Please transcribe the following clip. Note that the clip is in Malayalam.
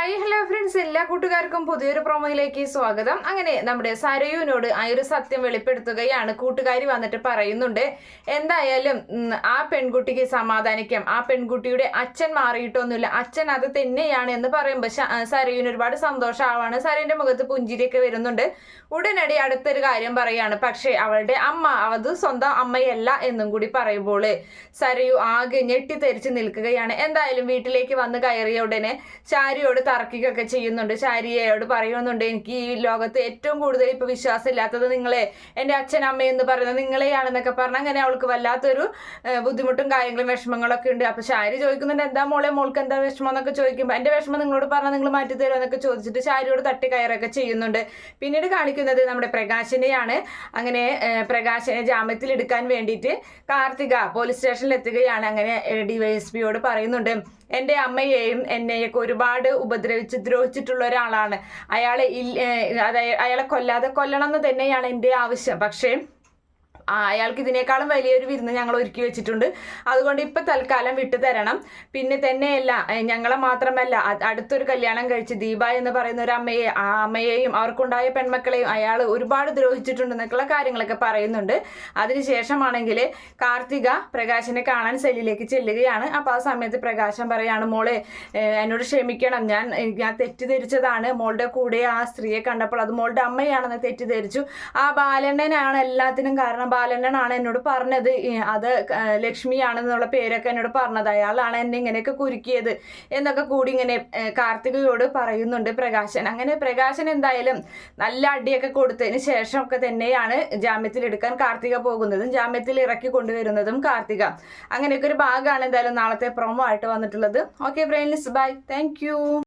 ഹായ് ഹലോ ഫ്രണ്ട്സ്, എല്ലാ കൂട്ടുകാർക്കും പുതിയൊരു പ്രൊമോയിലേക്ക് സ്വാഗതം. അങ്ങനെ നമ്മുടെ സരയുവിനോട് ആ ഒരു സത്യം വെളിപ്പെടുത്തുകയാണ്. കൂട്ടുകാരി വന്നിട്ട് പറയുന്നുണ്ട്, എന്തായാലും ആ പെൺകുട്ടിക്ക് സമാധാനിക്കാം, ആ പെൺകുട്ടിയുടെ അച്ഛൻ മാറിയിട്ടൊന്നുമില്ല, അച്ഛൻ അത് തന്നെയാണ് എന്ന് പറയുമ്പോൾ സരയുവിന് ഒരുപാട് സന്തോഷമാവാണ്. സരയുടെ മുഖത്ത് പുഞ്ചിരിയൊക്കെ വരുന്നുണ്ട്. ഉടനടി അടുത്തൊരു കാര്യം പറയാണ്, പക്ഷേ അവളുടെ അമ്മ അത് സ്വന്തം അമ്മയല്ല എന്നും കൂടി പറയുമ്പോൾ സരയു ആകെ ഞെട്ടിത്തെറിച്ച് നിൽക്കുകയാണ്. എന്തായാലും വീട്ടിലേക്ക് വന്ന് കയറിയ ഉടനെ ചാരിയോട് തർക്കിക്കൊക്കെ ചെയ്യുന്നുണ്ട്. ചാരിയോട് പറയുന്നുണ്ട്, എനിക്ക് ഈ ലോകത്ത് ഏറ്റവും കൂടുതൽ ഇപ്പൊ വിശ്വാസം ഇല്ലാത്തത് നിങ്ങളെ, എൻ്റെ അച്ഛൻ അമ്മയെന്ന് പറയുന്നത് നിങ്ങളെയാണെന്നൊക്കെ പറഞ്ഞ് അങ്ങനെ അവൾക്ക് വല്ലാത്തൊരു ബുദ്ധിമുട്ടും കാര്യങ്ങളും വിഷമങ്ങളൊക്കെ ഉണ്ട്. അപ്പൊ ചാരി ചോദിക്കുന്നുണ്ട്, എന്താ മോൾക്ക് എന്താ വിഷമം എന്നൊക്കെ ചോദിക്കുമ്പോൾ എൻ്റെ വിഷമം നിങ്ങളോട് പറഞ്ഞാൽ നിങ്ങൾ മാറ്റി തരുമോ എന്നൊക്കെ ചോദിച്ചിട്ട് ചാരിയോട് തട്ടി കയറൊക്കെ ചെയ്യുന്നുണ്ട്. പിന്നീട് കാണിക്കുന്നത് നമ്മുടെ പ്രകാശിനെയാണ്. അങ്ങനെ പ്രകാശിനെ ജാമ്യത്തിൽ എടുക്കാൻ വേണ്ടിയിട്ട് കാർത്തിക പോലീസ് സ്റ്റേഷനിൽ എത്തുകയാണ്. അങ്ങനെ DYSPയോട് പറയുന്നുണ്ട്, എൻ്റെ അമ്മയെയും എന്നെയൊക്കെ ഒരുപാട് ഉപദ്രവിച്ച് ദ്രോഹിച്ചിട്ടുള്ള ഒരാളാണ് അയാളെ. അയാളെ കൊല്ലണം എന്ന് തന്നെയാണ് എൻ്റെ ആവശ്യം. പക്ഷേ അയാൾക്ക് ഇതിനേക്കാളും വലിയൊരു വിരുന്ന് ഞങ്ങൾ ഒരുക്കി വെച്ചിട്ടുണ്ട്. അതുകൊണ്ട് ഇപ്പം തൽക്കാലം വിട്ടു തരണം. പിന്നെ തന്നെയല്ല, ഞങ്ങളെ മാത്രമല്ല അടുത്തൊരു കല്യാണം കഴിച്ച് ദീപ എന്ന് പറയുന്ന ഒരു അമ്മയെ, ആ അമ്മയെയും അവർക്കുണ്ടായ പെൺമക്കളെയും അയാൾ ഒരുപാട് ദ്രോഹിച്ചിട്ടുണ്ടെന്നൊക്കെയുള്ള കാര്യങ്ങളൊക്കെ പറയുന്നുണ്ട്. അതിനുശേഷമാണെങ്കിൽ കാർത്തിക പ്രകാശിനെ കാണാൻ സെല്ലിലേക്ക് ചെല്ലുകയാണ്. അപ്പോൾ ആ സമയത്ത് പ്രകാശം പറയാണ്, മോളെ എന്നോട് ക്ഷമിക്കണം, ഞാൻ തെറ്റിദ്ധരിച്ചതാണ്. മോളുടെ കൂടെ ആ സ്ത്രീയെ കണ്ടപ്പോൾ അത് മോളുടെ അമ്മയാണെന്ന് തെറ്റിദ്ധരിച്ചു. ആ ബാലണ്ണനാണ് എല്ലാത്തിനും കാരണം. ബാലണ്ണനാണ് എന്നോട് പറഞ്ഞത് അത് ലക്ഷ്മിയാണെന്നുള്ള പേരൊക്കെ എന്നോട് പറഞ്ഞത്, അയാളാണ് എന്നെ ഇങ്ങനെയൊക്കെ കുരുക്കിയത് എന്നൊക്കെ കൂടി ഇങ്ങനെ കാർത്തികയോട് പറയുന്നുണ്ട് പ്രകാശൻ. അങ്ങനെ പ്രകാശൻ എന്തായാലും നല്ല അടിയൊക്കെ കൊടുത്തതിന് ശേഷമൊക്കെ തന്നെയാണ് ജാമ്യത്തിലെടുക്കാൻ കാർത്തിക പോകുന്നതും ജാമ്യത്തിൽ ഇറക്കി കൊണ്ടുവരുന്നതും കാർത്തിക. അങ്ങനെയൊക്കെ ഒരു ഭാഗമാണ് എന്തായാലും നാളത്തെ പ്രൊമോ ആയിട്ട് വന്നിട്ടുള്ളത്. Okay friends, bye, thank U.